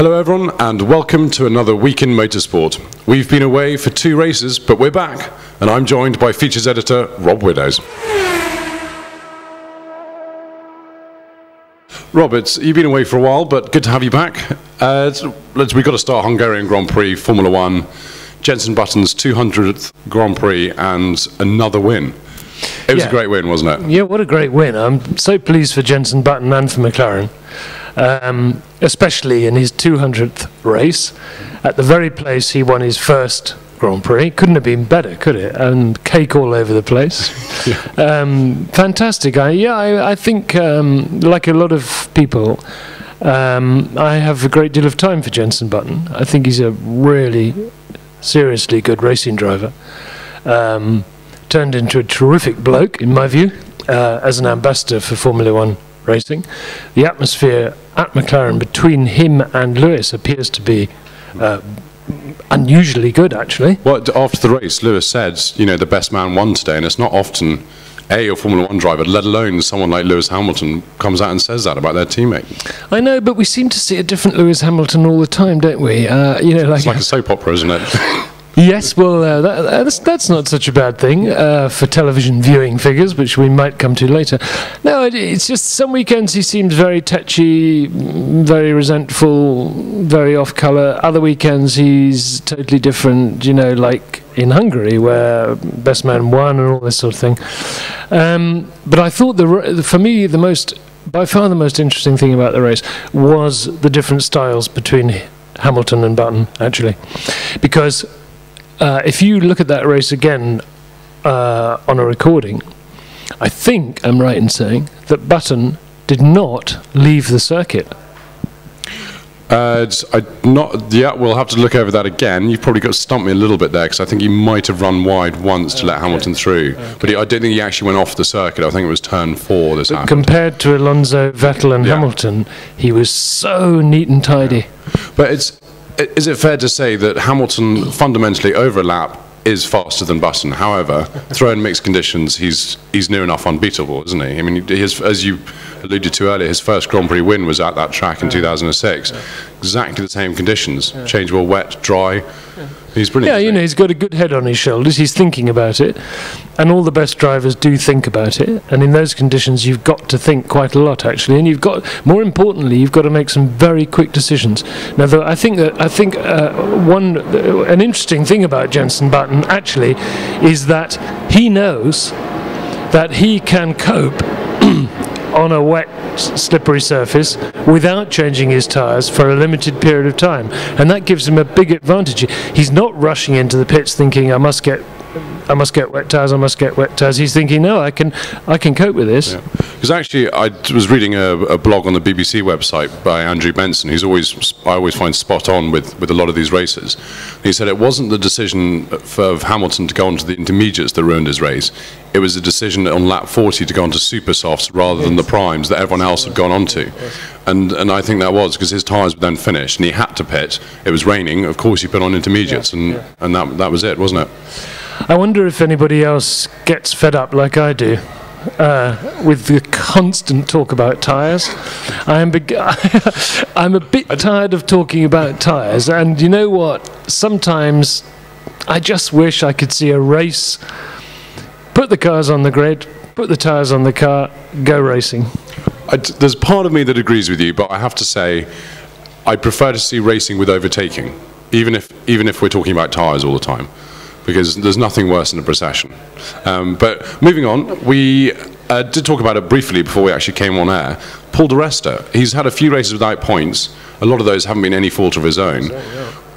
Hello everyone and welcome to another week in motorsport. We've been away for 2 races, but we're back, and I'm joined by features editor Rob Widdows. Rob, you've been away for a while, but good to have you back. We've got to start Hungarian Grand Prix, Formula 1, Jenson Button's 200th Grand Prix and another win. It was a great win, wasn't it? Yeah, what a great win. I'm so pleased for Jenson Button and for McLaren. Especially in his 200th race, at the very place he won his first Grand Prix. Couldn't have been better, could it? And cake all over the place. Fantastic. I think, like a lot of people, I have a great deal of time for Jenson Button. I think he's a really seriously good racing driver. Turned into a terrific bloke, in my view, as an ambassador for Formula 1 racing. The atmosphere at McLaren between him and Lewis appears to be unusually good, actually. Well, after the race, Lewis said, you know, the best man won today, and it's not often a Formula 1 driver, let alone someone like Lewis Hamilton, comes out and says that about their teammate. I know, but we seem to see a different Lewis Hamilton all the time, don't we? You know, it's like a soap opera, isn't it? Yes, well, that's not such a bad thing for television viewing figures, which we might come to later. No, it's just some weekends he seems very touchy, very resentful, very off-colour. Other weekends he's totally different, you know, like in Hungary, where best man won and all this sort of thing. But I thought, for me, by far the most interesting thing about the race was the different styles between Hamilton and Button, actually. Because if you look at that race again on a recording, I think I'm right in saying that Button did not leave the circuit. We'll have to look over that again. You've probably got to stump me a little bit there, because I think he might have run wide once to let Hamilton through. Okay. But I don't think he actually went off the circuit. I think it was turn 4 this happened. Compared to Alonso, Vettel and Hamilton, he was so neat and tidy. But is it fair to say that Hamilton fundamentally over a lap is faster than Button? However, throw in mixed conditions, he's near enough unbeatable, isn't he? I mean, as you alluded to earlier, his first Grand Prix win was at that track in 2006. Exactly the same conditions, changeable, wet, dry. He's brilliant. Yeah, you know, he's got a good head on his shoulders. He's thinking about it, and all the best drivers do think about it. And in those conditions, you've got to think quite a lot, actually. And more importantly, you've got to make some very quick decisions. Now, I think an interesting thing about Jenson Button actually is that he knows that he can cope on a wet, slippery surface without changing his tyres for a limited period of time, and that gives him a big advantage. He's not rushing into the pits thinking, I must get wet tyres, I must get wet tyres. He's thinking, no, I can cope with this. Because actually, I was reading a blog on the BBC website by Andrew Benson, who's I always find spot on with a lot of these races. He said it wasn't the decision of Hamilton to go onto the intermediates that ruined his race. It was a decision on lap 40 to go onto super softs rather than the primes that everyone else had gone onto. And I think that was because his tyres were then finished and he had to pit. It was raining, of course he put on intermediates, and that was it, wasn't it? I wonder if anybody else gets fed up like I do with the constant talk about tyres. I'm a bit tired of talking about tyres, and you know what? Sometimes I just wish I could see a race. Put the cars on the grid, put the tyres on the car, go racing. There's part of me that agrees with you, but I have to say I prefer to see racing with overtaking, even if we're talking about tyres all the time, because there's nothing worse than a procession. But moving on, we did talk about it briefly before we actually came on air. Paul di Resta, he's had a few races without points. A lot of those haven't been any fault of his own.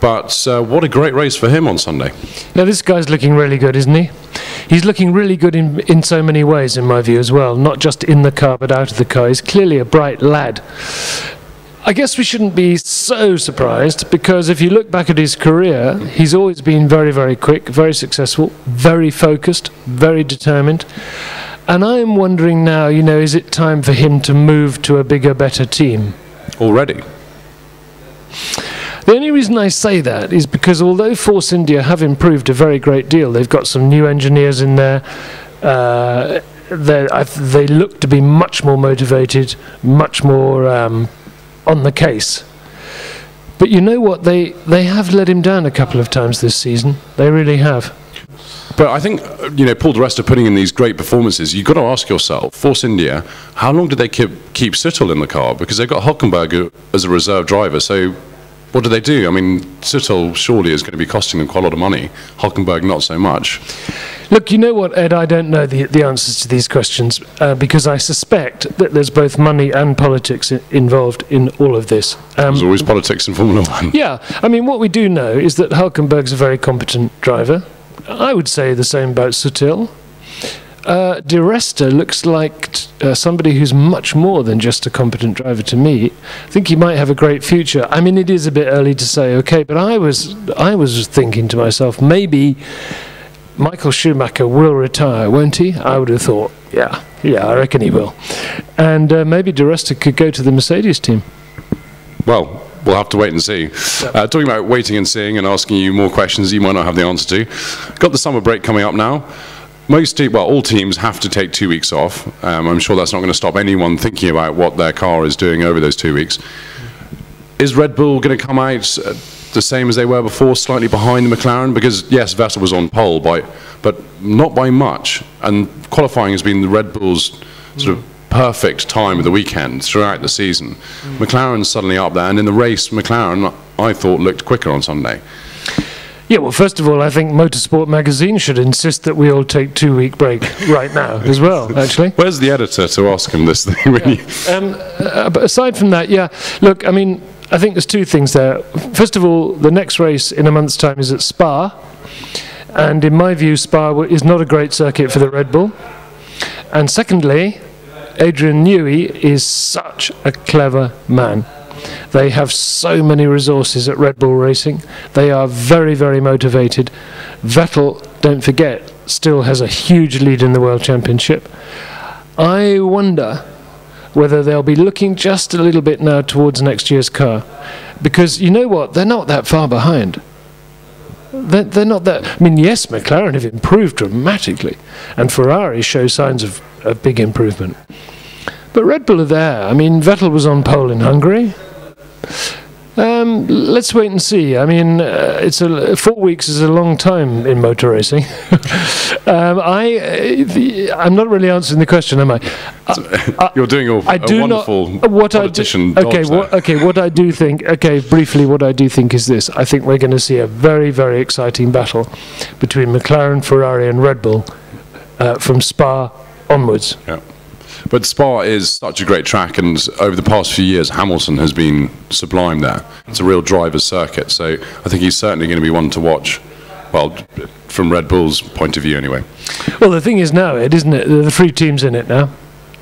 But what a great race for him on Sunday. Now, this guy's looking really good, isn't he? He's looking really good in so many ways, in my view, as well. Not just in the car, but out of the car. He's clearly a bright lad. I guess we shouldn't be so surprised, because if you look back at his career, he's always been very, very quick, very successful, very focused, very determined. And I'm wondering now, you know, is it time for him to move to a bigger, better team? Already? The only reason I say that is because although Force India have improved a very great deal, they've got some new engineers in there, they look to be much more motivated, much more on the case. But you know what? They have let him down a couple of times this season. They really have. But I think, Paul di Resta putting in these great performances, you've got to ask yourself, Force India, how long did they keep Suttel in the car? Because they've got Hülkenberg as a reserve driver, so what do they do? I mean, Suttel surely is going to be costing them quite a lot of money. Hülkenberg, not so much. Look, you know what, Ed? I don't know the answers to these questions because I suspect that there's both money and politics involved in all of this. There's always politics in Formula One. Yeah, I mean, what we do know is that Hülkenberg's a very competent driver. I would say the same about Suttil. Di Resta looks like somebody who's much more than just a competent driver to me. I think he might have a great future. I mean, it is a bit early to say, okay, but I was thinking to myself, maybe Michael Schumacher will retire, won't he? I would have thought, yeah, I reckon he will. And maybe Di Resta could go to the Mercedes team. Well, we'll have to wait and see. Talking about waiting and seeing and asking you more questions you might not have the answer to. Got the summer break coming up now. All teams have to take 2 weeks off. I'm sure that's not going to stop anyone thinking about what their car is doing over those 2 weeks. Is Red Bull going to come out the same as they were before, slightly behind the McLaren? Because, yes, Vettel was on pole, but not by much. And qualifying has been the Red Bull's sort of perfect time of the weekend throughout the season. McLaren's suddenly up there, and in the race, McLaren, I thought, looked quicker on Sunday. Yeah, well, first of all, I think Motorsport magazine should insist that we all take 2-week break right now as well, actually. Where's the editor to ask him this thing? But aside from that, yeah, look, I mean, I think there's two things there. First of all, the next race in a month's time is at Spa, and in my view, Spa is not a great circuit for the Red Bull. And secondly, Adrian Newey is such a clever man. They have so many resources at Red Bull Racing. They are very, very motivated. Vettel, don't forget, still has a huge lead in the World Championship. I wonder whether they'll be looking just a little bit now towards next year's car. Because you know what? They're not that far behind. They're not that... I mean, yes, McLaren have improved dramatically. And Ferrari show signs of big improvement. But Red Bull are there. I mean, Vettel was on pole in Hungary. Let's wait and see. I mean, 4 weeks is a long time in motor racing. I'm not really answering the question, am I? You're doing a wonderful politician dodge there. What I do think, briefly, what I do think is this. I think we're going to see a very, very exciting battle between McLaren, Ferrari and Red Bull from Spa onwards. Yeah. But Spa is such a great track, and over the past few years, Hamilton has been sublime there. It's a real driver's circuit, so I think he's certainly going to be one to watch, well, from Red Bull's point of view anyway. Well, the thing is now, Ed, isn't it? There are 3 teams in it now,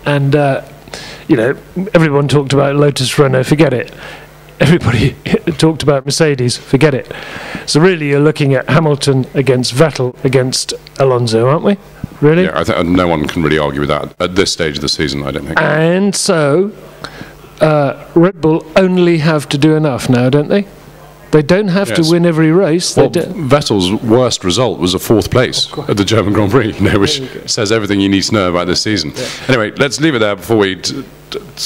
and, everyone talked about Lotus, Renault, forget it. Everybody talked about Mercedes, forget it. So really you're looking at Hamilton against Vettel against Alonso, aren't we? Really? Yeah, I think no one can really argue with that at this stage of the season, I don't think. And so Red Bull only have to do enough now, don't they? They don't have to win every race. Well, Vettel's worst result was a 4th place at the German Grand Prix, which says everything you need to know about this season. Yeah. Anyway, let's leave it there before we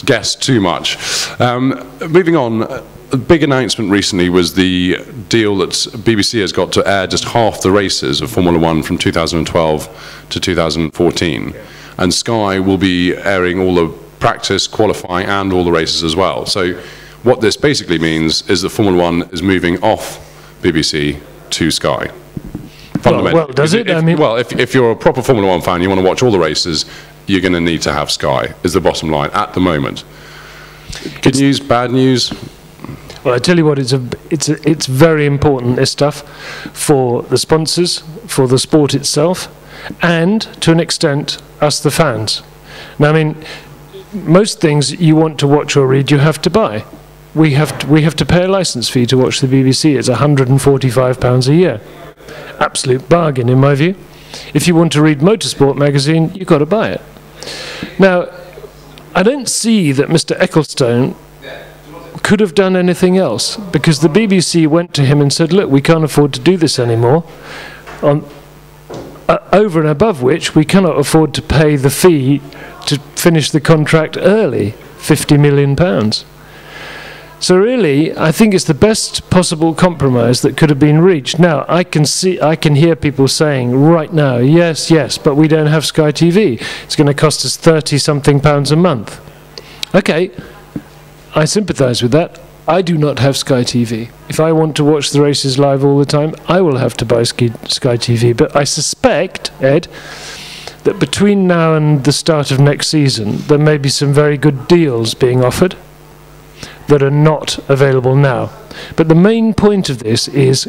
guess too much. Moving on, a big announcement recently was the deal that BBC has got to air just half the races of Formula One from 2012 to 2014. And Sky will be airing all the practice, qualifying and all the races as well. So what this basically means is that Formula One is moving off BBC to Sky. Well, does it? If you're a proper Formula One fan, you want to watch all the races, you're going to need to have Sky, is the bottom line at the moment. Good news, bad news? Well, I tell you what, it's very important, this stuff, for the sponsors, for the sport itself, and, to an extent, us the fans. Now, I mean, most things you want to watch or read, you have to buy. We have to pay a licence fee to watch the BBC. It's £145 a year. Absolute bargain, in my view. If you want to read Motorsport magazine, you've got to buy it. Now, I don't see that Mr. Ecclestone could have done anything else, because the BBC went to him and said, look, we can't afford to do this anymore, over and above which we cannot afford to pay the fee to finish the contract early, £50 million. So really, I think it's the best possible compromise that could have been reached. Now, I can hear people saying right now, yes, but we don't have Sky TV. It's going to cost us £30-something a month. Okay, I sympathise with that. I do not have Sky TV. If I want to watch the races live all the time, I will have to buy Sky TV. But I suspect, Ed, that between now and the start of next season, there may be some very good deals being offered that are not available now. But the main point of this is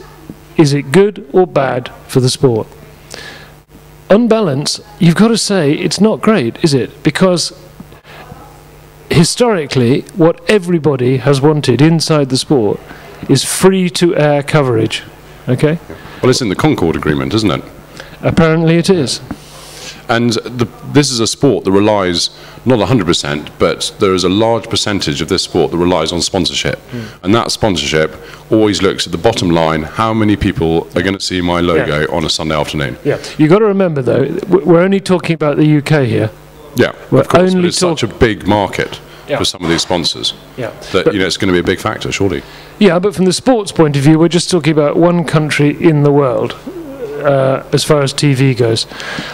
it good or bad for the sport? On balance, you've got to say it's not great, is it? Because historically, what everybody has wanted inside the sport is free-to-air coverage. Okay? Well, it's in the Concord Agreement, isn't it? Apparently it is. And this is a sport that relies, not 100%, but there is a large percentage of this sport that relies on sponsorship. And that sponsorship always looks at the bottom line, how many people are going to see my logo on a Sunday afternoon. Yeah. You've got to remember, though, we're only talking about the UK here. Yeah, we're of course, but it's such a big market for some of these sponsors that it's going to be a big factor, surely. Yeah, but from the sports point of view, we're just talking about one country in the world. As far as TV goes,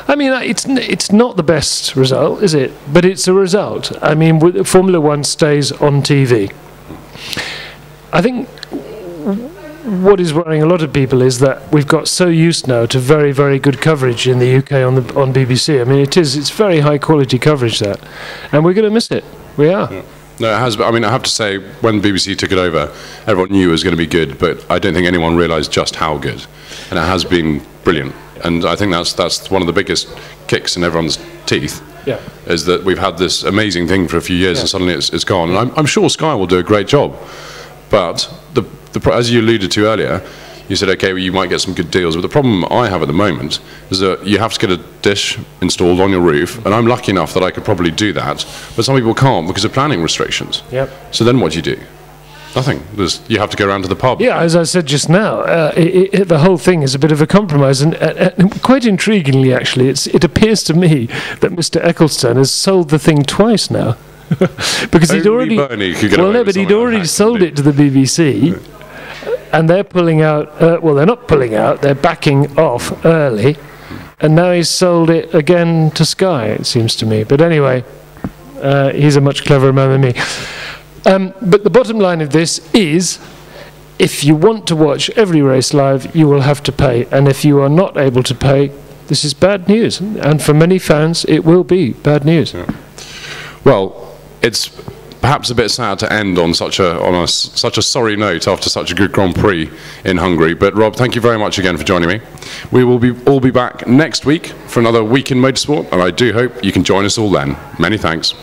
I mean, it's not the best result, is it? But it's a result. I mean, Formula One stays on TV. I think what is worrying a lot of people is that we've got so used now to very, very good coverage in the UK on BBC. I mean, it's very high quality coverage, that, and we're going to miss it. We are. Yeah. No, it has. I mean, I have to say, when BBC took it over, everyone knew it was going to be good, but I don't think anyone realised just how good. And it has been brilliant. And I think that's one of the biggest kicks in everyone's teeth. Yeah. Is that we've had this amazing thing for a few years and suddenly it's gone. And I'm sure Sky will do a great job. But as you alluded to earlier, you said, okay, well, you might get some good deals. But the problem I have at the moment is that you have to get a dish installed on your roof. And I'm lucky enough that I could probably do that. But some people can't because of planning restrictions. Yep. So then what do you do? Nothing. You have to go around to the pub. Yeah, as I said just now, the whole thing is a bit of a compromise. And quite intriguingly, actually, it appears to me that Mr. Ecclestone has sold the thing twice now. Because he'd already... he'd already sold it to the BBC. And they're pulling out, they're not pulling out, they're backing off early, and now he's sold it again to Sky, it seems to me. But anyway, he's a much cleverer man than me. But the bottom line of this is, if you want to watch every race live, you will have to pay. And if you are not able to pay, this is bad news. And for many fans, it will be bad news. Yeah. Well, it's perhaps a bit sad to end on such a sorry note after such a good Grand Prix in Hungary. But Rob, thank you very much again for joining me. We will all be back next week for another week in motorsport, and I do hope you can join us all then. Many thanks.